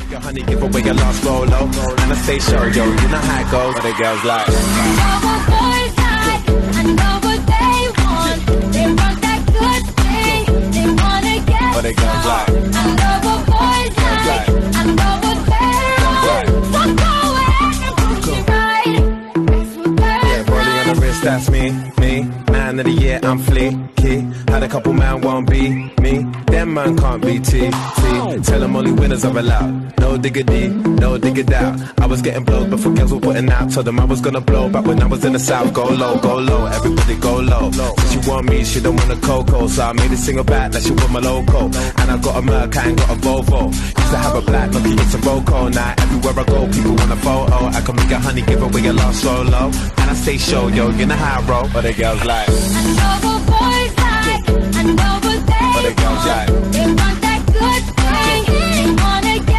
Your honey give away your last Rolo, and I stay show, yo, you know how it goes. What the girls like. I know what boys like, I know what they want. They want that good thing, they wanna get What the girls like. I know what boys like, I know what they want. So go ahead and push it right. That's what girls Rolling on the wrist, that's me. Man of the year, I'm fleeky. Had a couple man won't be me. Them man can't be T. Tell them only winners are allowed. No diggity, no diggity out. I was getting blows before girls were putting out. Told them I was gonna blow back when I was in the south. Go low, everybody go low. She want me, she don't want a cocoa. So I made a single back, now she want my loco. And I got a Merc, I ain't got a Volvo. Used to have a black, lucky it's a Roco. Now everywhere I go, people want a photo. I can make a honey, give away a lost Rolo. And I stay show, yo, you know how I roll. But the girls like. I know what boys like, I know what they But the girls like.